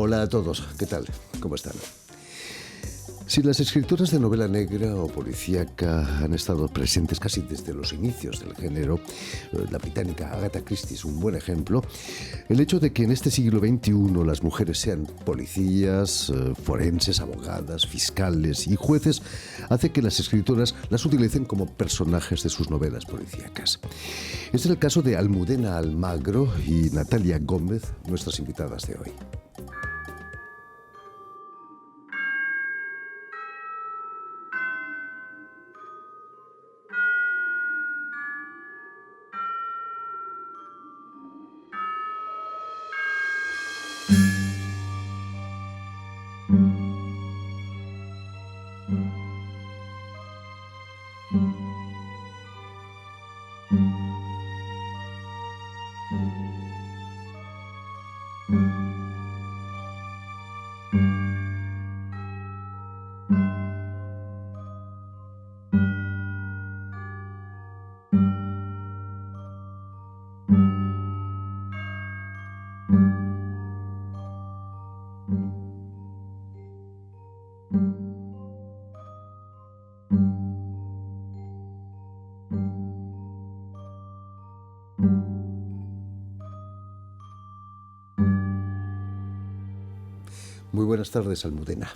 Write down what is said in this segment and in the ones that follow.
Hola a todos, ¿qué tal? ¿Cómo están? Si las escritoras de novela negra o policíaca han estado presentes casi desde los inicios del género, la británica Agatha Christie es un buen ejemplo, el hecho de que en este siglo XXI las mujeres sean policías, forenses, abogadas, fiscales y jueces hace que las escritoras las utilicen como personajes de sus novelas policíacas. Este es el caso de Almudena Almagro y Natalia Gómez, nuestras invitadas de hoy. Muy buenas tardes, Almudena.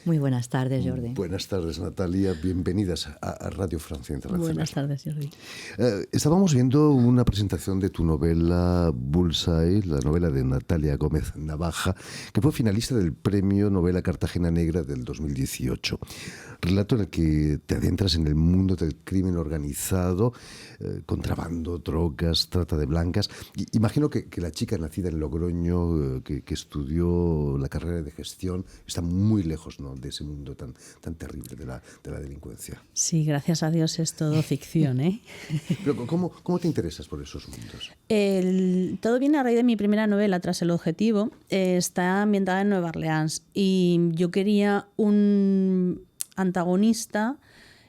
Muy buenas tardes, Jordi. Buenas tardes, Natalia. Bienvenidas a Radio Francia Internacional. Buenas tardes, Jordi. Estábamos viendo una presentación de tu novela Bullseye, la novela de Natalia Gómez Navaja, que fue finalista del Premio Novela Cartagena Negra del 2018. Relato en el que te adentras en el mundo del crimen organizado, contrabando, drogas, trata de blancas. Imagino que la chica nacida en Logroño, que estudió la carrera de gestión, está muy lejos, ¿no?, de ese mundo tan terrible de la delincuencia. Sí, gracias a Dios es todo ficción, ¿eh? Pero ¿cómo te interesas por esos mundos? Todo viene a raíz de mi primera novela, Tras el objetivo. Está ambientada en Nueva Orleans y yo quería un antagonista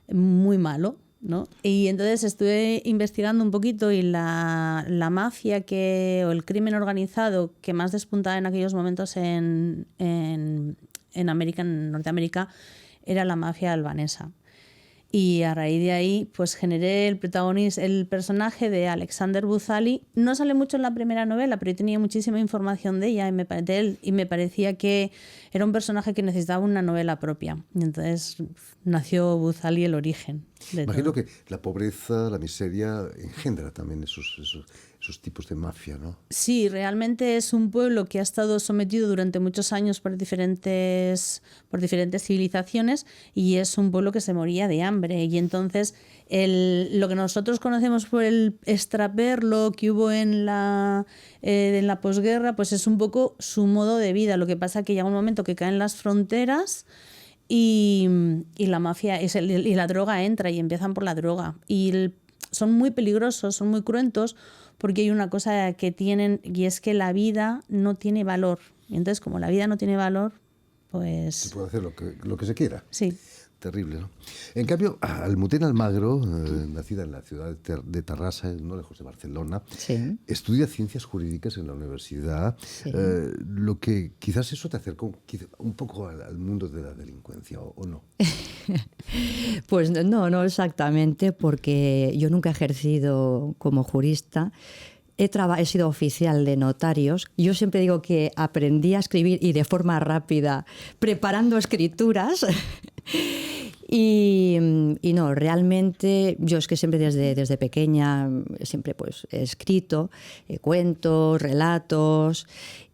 muy malo, ¿no? Y entonces estuve investigando un poquito y la mafia o el crimen organizado que más despuntaba en aquellos momentos en Norteamérica, era la mafia albanesa. Y a raíz de ahí, pues generé el personaje de Alexander Buzali. No sale mucho en la primera novela, pero yo tenía muchísima información de ella y me parecía que era un personaje que necesitaba una novela propia. Y entonces nació Buzali, el origen de Imagino todo. que la pobreza, la miseria engendra también esos tipos de mafia, ¿no? Sí, realmente es un pueblo que ha estado sometido durante muchos años por diferentes civilizaciones y es un pueblo que se moría de hambre. Y entonces lo que nosotros conocemos por el extraperlo que hubo en la posguerra, pues es un poco su modo de vida. Lo que pasa es que llega un momento que caen las fronteras y la mafia y la droga entra y empiezan por la droga. Son muy peligrosos, son muy cruentos, porque hay una cosa que tienen y es que la vida no tiene valor. Y entonces, como la vida no tiene valor, pues... Se puede hacer lo que se quiera. Sí. Terrible, ¿no? En cambio, Almudena Almagro, nacida en la ciudad de Tarrasa, no lejos de Barcelona, Sí. estudia ciencias jurídicas en la universidad, Sí. lo que quizás eso te acercó un poco al mundo de la delincuencia, ¿o no? Pues no exactamente, porque yo nunca he ejercido como jurista. He sido oficial de notarios. Yo siempre digo que aprendí a escribir y de forma rápida, preparando escrituras. Y no, realmente yo es que siempre desde pequeña siempre pues he escrito cuentos, relatos.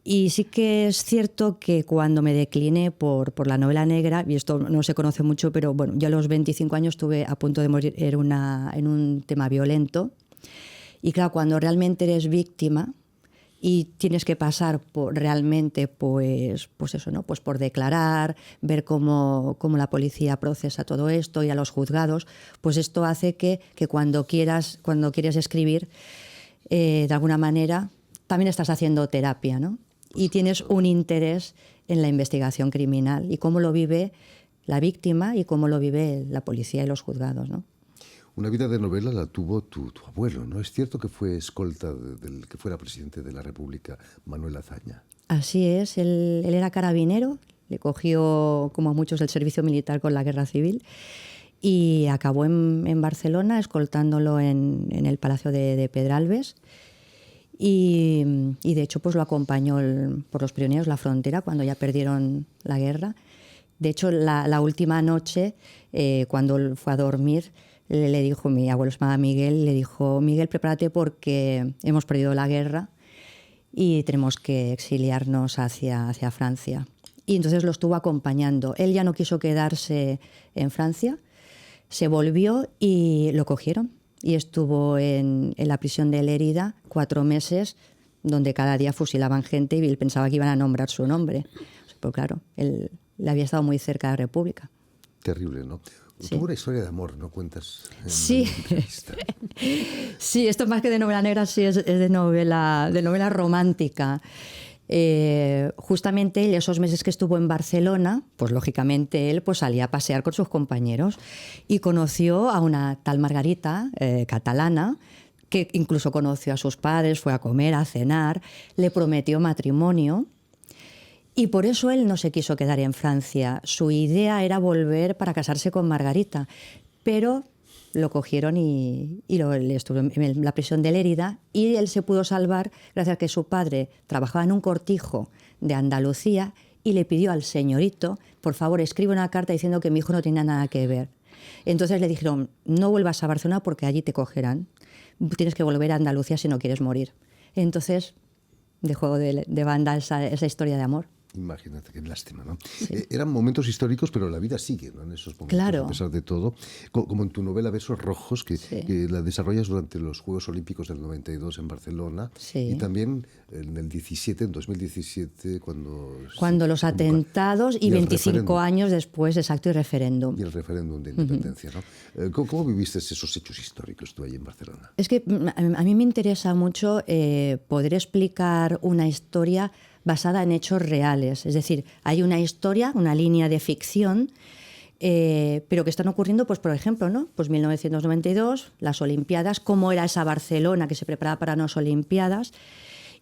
Y sí que es cierto que cuando me decliné por la novela negra, y esto no se conoce mucho, pero bueno, yo a los 25 años estuve a punto de morir en un tema violento. Y claro, cuando realmente eres víctima y tienes que pasar realmente pues eso, ¿no? Pues por declarar, ver cómo la policía procesa todo esto, ir a los juzgados, pues esto hace que cuando quieres escribir, de alguna manera, también estás haciendo terapia, ¿no? Y tienes un interés en la investigación criminal y cómo lo vive la víctima y cómo lo vive la policía y los juzgados, ¿no? Una vida de novela la tuvo tu abuelo, ¿no? Es cierto que fue escolta del que fuera presidente de la República, Manuel Azaña. Así es, él era carabinero, le cogió, como a muchos, el servicio militar con la guerra civil y acabó en Barcelona escoltándolo en el Palacio de Pedralbes. Y de hecho pues lo acompañó por los Pirineos, la frontera, cuando ya perdieron la guerra. De hecho, la última noche, cuando él fue a dormir, le dijo, mi abuelo se llamaba Miguel, le dijo: Miguel, prepárate porque hemos perdido la guerra y tenemos que exiliarnos hacia Francia. Y entonces lo estuvo acompañando. Él ya no quiso quedarse en Francia, se volvió y lo cogieron. Y estuvo en la prisión de Lérida 4 meses, donde cada día fusilaban gente y él pensaba que iban a nombrar su nombre. Pero claro, él había estado muy cerca de la República. Terrible, ¿no? Sí. Tuvo una historia de amor, ¿no? Cuentas en Sí. la entrevista. Sí, esto más que de novela negra, sí es de novela romántica. Justamente él, esos meses que estuvo en Barcelona, pues lógicamente él pues salía a pasear con sus compañeros y conoció a una tal Margarita, catalana, que incluso conoció a sus padres, fue a comer, a cenar, le prometió matrimonio. Y por eso él no se quiso quedar en Francia. Su idea era volver para casarse con Margarita, pero lo cogieron y le estuvo en la prisión de Lérida, y él se pudo salvar gracias a que su padre trabajaba en un cortijo de Andalucía y le pidió al señorito: por favor, escribe una carta diciendo que mi hijo no tenía nada que ver. Entonces le dijeron: no vuelvas a Barcelona porque allí te cogerán. Tienes que volver a Andalucía si no quieres morir. Entonces dejó de banda esa historia de amor. Imagínate, qué lástima, ¿no? Sí. Eran momentos históricos, pero la vida sigue, ¿no? En esos momentos, Claro. a pesar de todo. Como en tu novela Versos Rojos, que la desarrollas durante los Juegos Olímpicos del 92 en Barcelona. Sí. Y también en el 2017, cuando los atentados y 25 años después, exacto, y referéndum. Y el referéndum de independencia, ¿no? ¿Cómo viviste esos hechos históricos tú ahí en Barcelona? Es que a mí me interesa mucho poder explicar una historia basada en hechos reales. Es decir, hay una historia, una línea de ficción, pero que están ocurriendo, pues por ejemplo, ¿no? Pues 1992, las Olimpiadas, cómo era esa Barcelona que se preparaba para las Olimpiadas,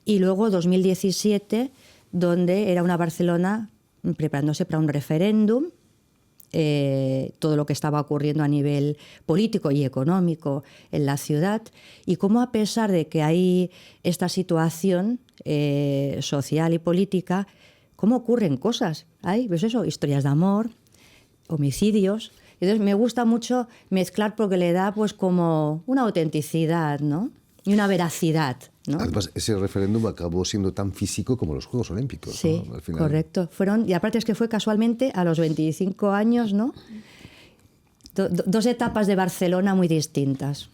y luego 2017, donde era una Barcelona preparándose para un referéndum, todo lo que estaba ocurriendo a nivel político y económico en la ciudad, y cómo, a pesar de que hay esta situación social y política, cómo ocurren cosas. Hay, pues eso, historias de amor, homicidios. Entonces me gusta mucho mezclar porque le da pues como una autenticidad, ¿no? Y una veracidad, ¿no? Además, ese referéndum acabó siendo tan físico como los Juegos Olímpicos, sí, ¿no? Al final. Correcto. Y aparte es que fue casualmente a los 25 años, ¿no? Dos etapas de Barcelona muy distintas.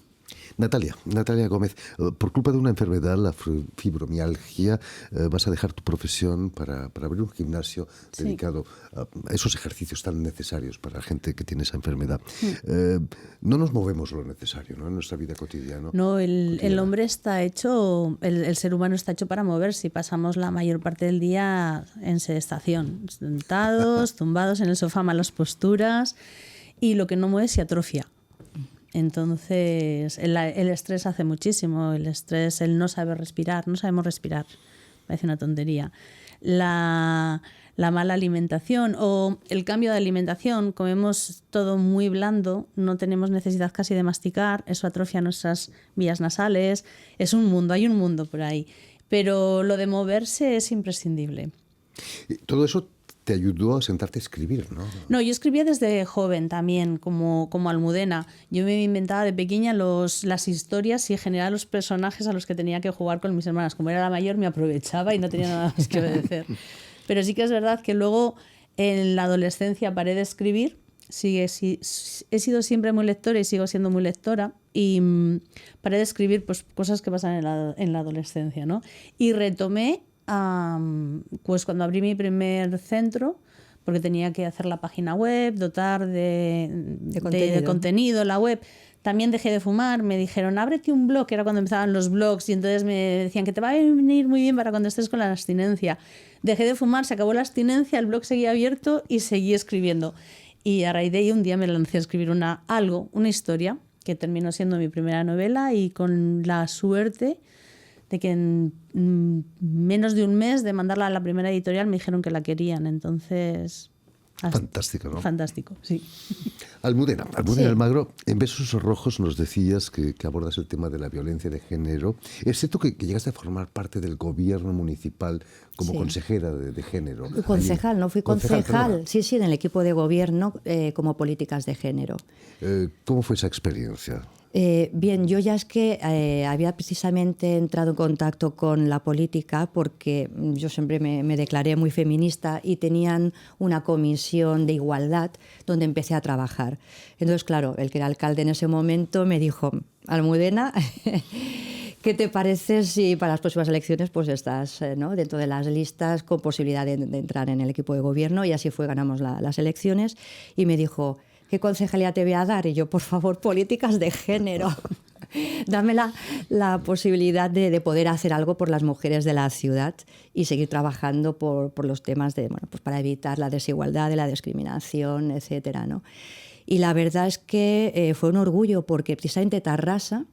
Natalia Gómez, por culpa de una enfermedad, la fibromialgia, vas a dejar tu profesión para abrir un gimnasio dedicado a esos ejercicios tan necesarios para la gente que tiene esa enfermedad. No nos movemos lo necesario, ¿no? En nuestra vida cotidiana. No, el hombre está hecho, el ser humano está hecho para moverse, y pasamos la mayor parte del día en sedestación, sentados, tumbados en el sofá, malas posturas, y lo que no mueve se atrofia. Entonces, el estrés hace muchísimo. El estrés, el no saber respirar, no sabemos respirar. Parece una tontería. La mala alimentación o el cambio de alimentación, comemos todo muy blando, no tenemos necesidad casi de masticar, eso atrofia nuestras vías nasales. Es un mundo, hay un mundo por ahí. Pero lo de moverse es imprescindible. Todo eso te ayudó a sentarte a escribir, ¿no? No, yo escribía desde joven también, como Almudena. Yo me inventaba de pequeña las historias y generaba los personajes a los que tenía que jugar con mis hermanas. Como era la mayor, me aprovechaba y no tenía nada más que obedecer. Pero sí que es verdad que luego en la adolescencia paré de escribir. He sido siempre muy lectora y sigo siendo muy lectora. Y paré de escribir pues, cosas que pasan en la adolescencia, ¿no? Y retomé pues cuando abrí mi primer centro, porque tenía que hacer la página web, dotar de contenido la web. También dejé de fumar, me dijeron, ábrete un blog, que era cuando empezaban los blogs, y entonces me decían que te va a venir muy bien para cuando estés con la abstinencia. Dejé de fumar, se acabó la abstinencia, el blog seguía abierto y seguí escribiendo. Y a raíz de ahí un día me lancé a escribir una historia, que terminó siendo mi primera novela, y con la suerte de que en menos de un mes de mandarla a la primera editorial me dijeron que la querían. Entonces... Fantástico, ¿no? Fantástico, sí. Almudena Sí. Almagro, en Besos Rojos nos decías que abordas el tema de la violencia de género. Es cierto que llegaste a formar parte del gobierno municipal como Sí. consejera de género. Concejal, no fui Concejal, concejal. perdona. Sí, en el equipo de gobierno como políticas de género. ¿Cómo fue esa experiencia? Bien, yo ya es que había precisamente entrado en contacto con la política porque yo siempre me declaré muy feminista y tenían una comisión de igualdad donde empecé a trabajar. Entonces, claro, el que era alcalde en ese momento me dijo, Almudena, ¿qué te parece si para las próximas elecciones pues estás ¿no? dentro de las listas con posibilidad de entrar en el equipo de gobierno? Y así fue, ganamos las elecciones y me dijo, ¿qué concejalía te voy a dar? Y yo, por favor, políticas de género. Dame la posibilidad de poder hacer algo por las mujeres de la ciudad y seguir trabajando por los temas de, bueno, pues para evitar la desigualdad, la discriminación, etcétera, ¿no? Y la verdad es que fue un orgullo porque precisamente Tarrasa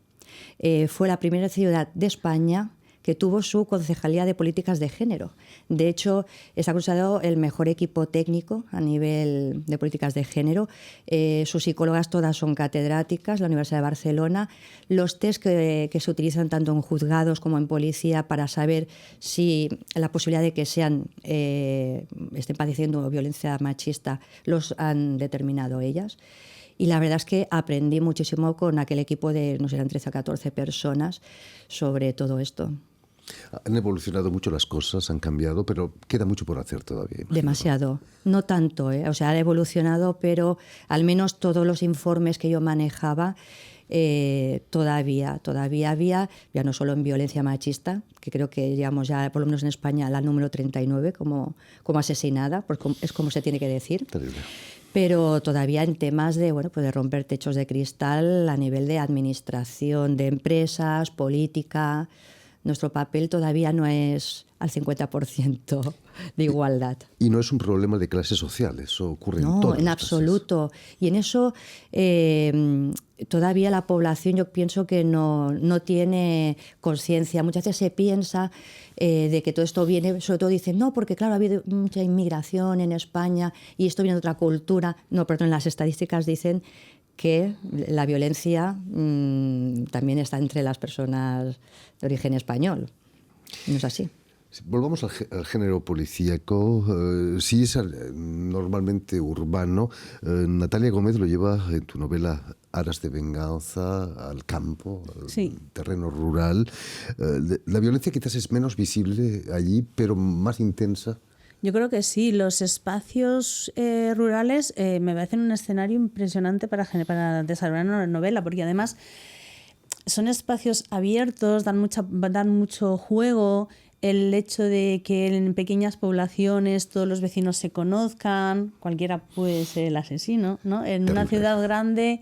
fue la primera ciudad de España que tuvo su concejalía de políticas de género. De hecho, está considerado el mejor equipo técnico a nivel de políticas de género. Sus psicólogas todas son catedráticas, la Universidad de Barcelona. Los test que se utilizan tanto en juzgados como en policía para saber si la posibilidad de que estén padeciendo violencia machista los han determinado ellas. Y la verdad es que aprendí muchísimo con aquel equipo de, no sé, eran 13 o 14 personas sobre todo esto. Han evolucionado mucho las cosas, han cambiado, pero queda mucho por hacer todavía. Imagino. Demasiado. No tanto, ¿eh? O sea, ha evolucionado, pero al menos todos los informes que yo manejaba todavía había, ya no solo en violencia machista, que creo que llegamos ya, por lo menos en España, a la número 39 como asesinada, porque es como se tiene que decir. Terrible. Pero todavía en temas de, bueno, pues de romper techos de cristal a nivel de administración de empresas, política. Nuestro papel todavía no es al 50% de igualdad. Y no es un problema de clase social, eso ocurre en todas No, las en clases. absoluto. Y en eso todavía la población yo pienso que no tiene conciencia. Muchas veces se piensa de que todo esto viene, sobre todo dicen, no, porque claro, ha habido mucha inmigración en España y esto viene de otra cultura. No, perdón, las estadísticas dicen que la violencia también está entre las personas de origen español. No es así. Volvamos al género policíaco. Si es normalmente urbano, Natalia Gómez lo lleva en tu novela Aras de venganza al campo, al Sí. terreno rural. La violencia quizás es menos visible allí, pero más intensa. Yo creo que sí, los espacios rurales me parecen un escenario impresionante para desarrollar una novela, porque además son espacios abiertos, dan mucho juego, el hecho de que en pequeñas poblaciones todos los vecinos se conozcan, cualquiera puede ser el asesino, ¿no? En una ciudad grande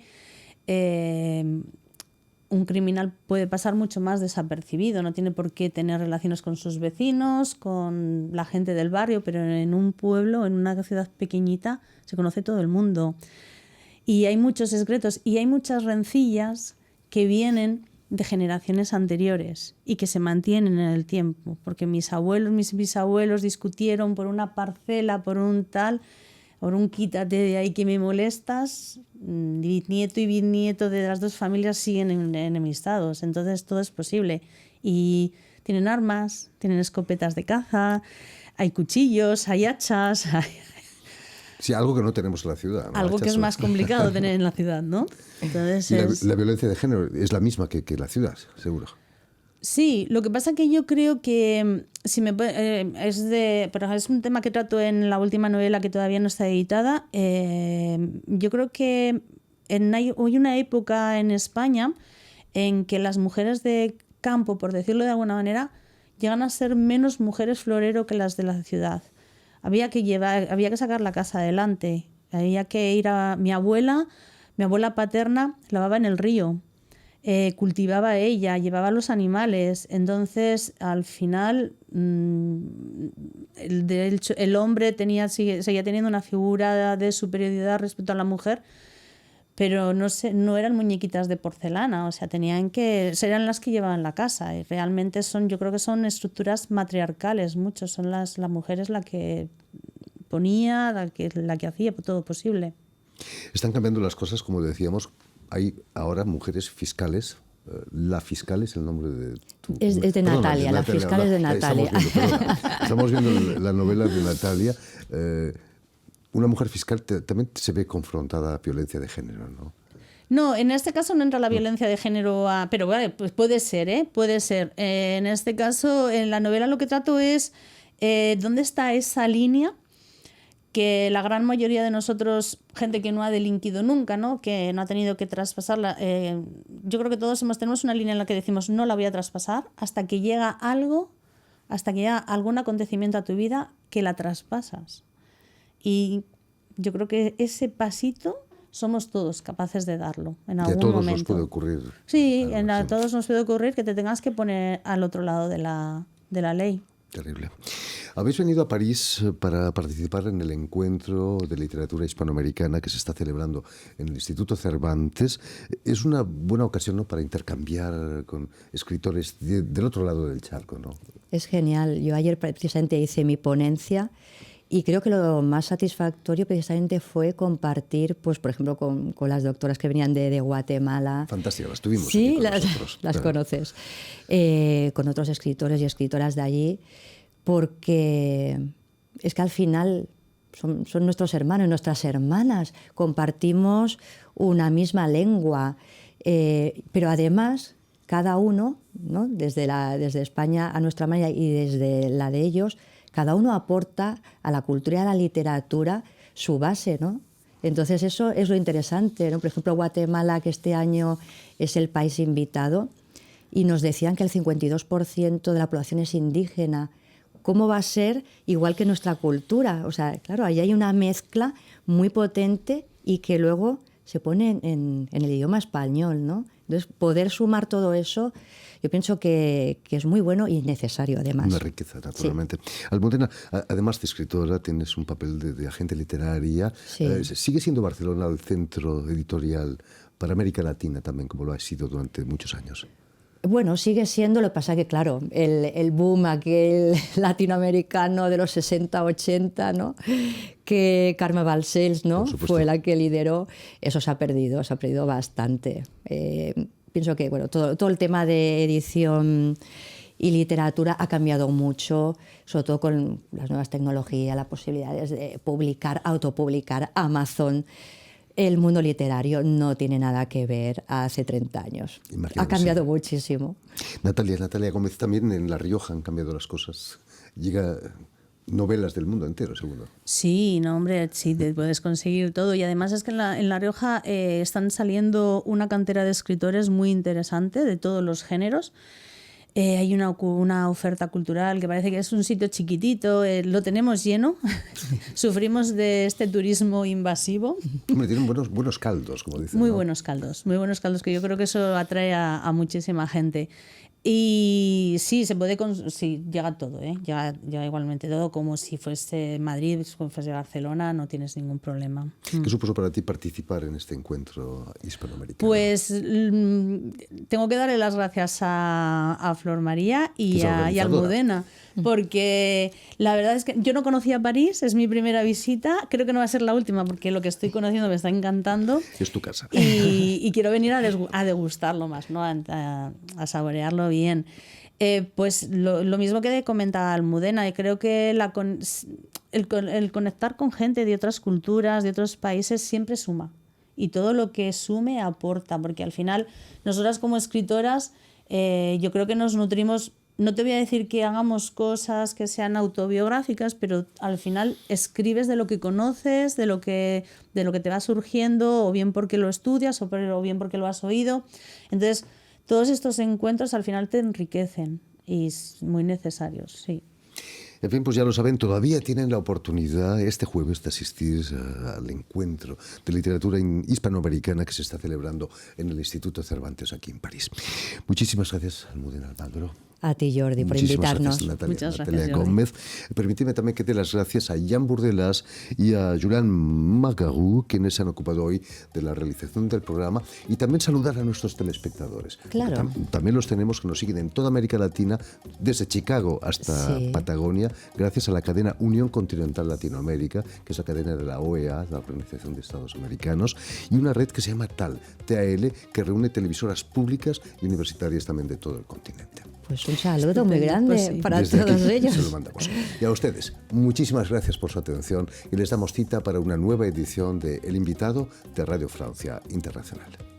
un criminal puede pasar mucho más desapercibido, no tiene por qué tener relaciones con sus vecinos, con la gente del barrio, pero en un pueblo, en una ciudad pequeñita, se conoce todo el mundo. Y hay muchos secretos y hay muchas rencillas que vienen de generaciones anteriores y que se mantienen en el tiempo, porque mis abuelos, mis bisabuelos discutieron por una parcela, por un quítate de ahí que me molestas. Nieto y bisnieto de las dos familias siguen enemistados, entonces todo es posible. Y tienen armas, tienen escopetas de caza, hay cuchillos, hay hachas, Sí, algo que no tenemos en la ciudad, ¿no? algo que es más complicado tener en la ciudad, ¿no? Entonces Y la violencia de género es la misma que la ciudad, seguro. Sí, lo que pasa que yo creo que pero es un tema que trato en la última novela que todavía no está editada. Yo creo que hay una época en España en que las mujeres de campo, por decirlo de alguna manera, llegan a ser menos mujeres florero que las de la ciudad. Había que sacar la casa adelante. Había que ir a mi abuela paterna lavaba en el río. Cultivaba ella, llevaba los animales, entonces al final el hombre seguía teniendo una figura de superioridad respecto a la mujer, pero no sé, no eran muñequitas de porcelana, o sea, eran las que llevaban la casa. Y realmente yo creo que son estructuras matriarcales, muchos, son las mujeres la que ponía, la que hacía todo posible. Están cambiando las cosas, como decíamos, hay ahora mujeres fiscales. La fiscal es el nombre de tu... Es de Natalia, la fiscal es de Natalia. Estamos viendo la novela de Natalia. Una mujer fiscal también se ve confrontada a violencia de género, ¿no? No, en este caso no entra la violencia de género, pero vale, pues puede ser, ¿eh? Puede ser. En este caso, en la novela lo que trato es dónde está esa línea que la gran mayoría de nosotros, gente que no ha delinquido nunca, ¿no? Que no ha tenido que traspasarla, yo creo que todos tenemos una línea en la que decimos no la voy a traspasar hasta que llega algún acontecimiento a tu vida que la traspasas. Y yo creo que ese pasito somos todos capaces de darlo en algún momento. A todos nos puede ocurrir. Sí, a todos nos puede ocurrir que te tengas que poner al otro lado de la ley. Terrible. Habéis venido a París para participar en el encuentro de literatura hispanoamericana que se está celebrando en el Instituto Cervantes. Es una buena ocasión, ¿no?, para intercambiar con escritores del otro lado del charco, ¿no? Es genial. Yo ayer precisamente hice mi ponencia y creo que lo más satisfactorio precisamente fue compartir, pues por ejemplo, con las doctoras que venían de Guatemala. Fantástica, las tuvimos sí, aquí con nosotros. Las conoces. Con otros escritores y escritoras de allí, porque es que al final son nuestros hermanos y nuestras hermanas. Compartimos una misma lengua, pero además cada uno, ¿no?, desde España a nuestra manera y desde la de ellos, cada uno aporta a la cultura y a la literatura su base, ¿no? Entonces eso es lo interesante, ¿no? Por ejemplo, Guatemala, que este año es el país invitado, y nos decían que el 52% de la población es indígena. ¿Cómo va a ser igual que nuestra cultura? O sea, claro, ahí hay una mezcla muy potente y que luego se pone en el idioma español, ¿no? Entonces, poder sumar todo eso, yo pienso que es muy bueno y necesario, además. Una riqueza, naturalmente. Sí. Almudena, además de escritora, tienes un papel de agente literaria. Sí. ¿Sigue siendo Barcelona el centro editorial para América Latina también, como lo ha sido durante muchos años? Bueno, sigue siendo, lo que pasa que, claro, el boom aquel latinoamericano de los 60, 80, ¿no?, que Carme Balcells, ¿no?, fue la que lideró, eso se ha perdido bastante. Pienso que, bueno, todo el tema de edición y literatura ha cambiado mucho, sobre todo con las nuevas tecnologías, las posibilidades de publicar, autopublicar, Amazon. El mundo literario no tiene nada que ver hace 30 años. Ha cambiado muchísimo. Natalia Gómez, también en La Rioja han cambiado las cosas. Llega novelas del mundo entero, seguro. Sí, no, hombre, sí, te puedes conseguir todo. Y además es que en La Rioja están saliendo una cantera de escritores muy interesante de todos los géneros. Hay una oferta cultural que parece que es un sitio chiquitito, lo tenemos lleno, sufrimos de este turismo invasivo. Hombre, tienen buenos caldos, como dicen. Muy ¿no? buenos caldos, que yo creo que eso atrae a muchísima gente. Y sí, sí, llega todo, llega igualmente todo, como si fuese Madrid, como si fuese Barcelona, no tienes ningún problema. ¿Qué supuso para ti participar en este encuentro hispanoamericano? Pues tengo que darle las gracias a Flor María y a Almudena, porque la verdad es que yo no conocía París, es mi primera visita, creo que no va a ser la última porque lo que estoy conociendo me está encantando. Es tu casa. Y quiero venir a degustarlo más, ¿no? A saborearlo bien. Pues lo mismo que comentaba Almudena, y creo que el conectar con gente de otras culturas, de otros países, siempre suma. Y todo lo que sume aporta, porque al final nosotras como escritoras yo creo que nos nutrimos, no te voy a decir que hagamos cosas que sean autobiográficas, pero al final escribes de lo que conoces, de lo que te va surgiendo, o bien porque lo estudias o bien porque lo has oído. Entonces, todos estos encuentros al final te enriquecen y es muy necesarios, sí. En fin, pues ya lo saben, todavía tienen la oportunidad este jueves de asistir al encuentro de literatura hispanoamericana que se está celebrando en el Instituto Cervantes aquí en París. Muchísimas gracias, Almudena Almagro. A ti, Jordi, por Muchísimas invitarnos. gracias, Natalia, Muchas Natalia gracias, Jordi. Gómez. Permíteme también que dé las gracias a Jan Burdelas y a Julián Magarú, quienes se han ocupado hoy de la realización del programa, y también saludar a nuestros telespectadores. Claro. También los tenemos que nos siguen en toda América Latina, desde Chicago hasta Sí. Patagonia, gracias a la cadena Unión Continental Latinoamérica, que es la cadena de la OEA, la Organización de Estados Americanos, y una red que se llama TAL, que reúne televisoras públicas y universitarias también de todo el continente. Pues un saludo muy Estupendo, grande pues sí. para Desde todos aquí ellos. se lo mandamos. Y a ustedes, muchísimas gracias por su atención y les damos cita para una nueva edición de El Invitado de Radio Francia Internacional.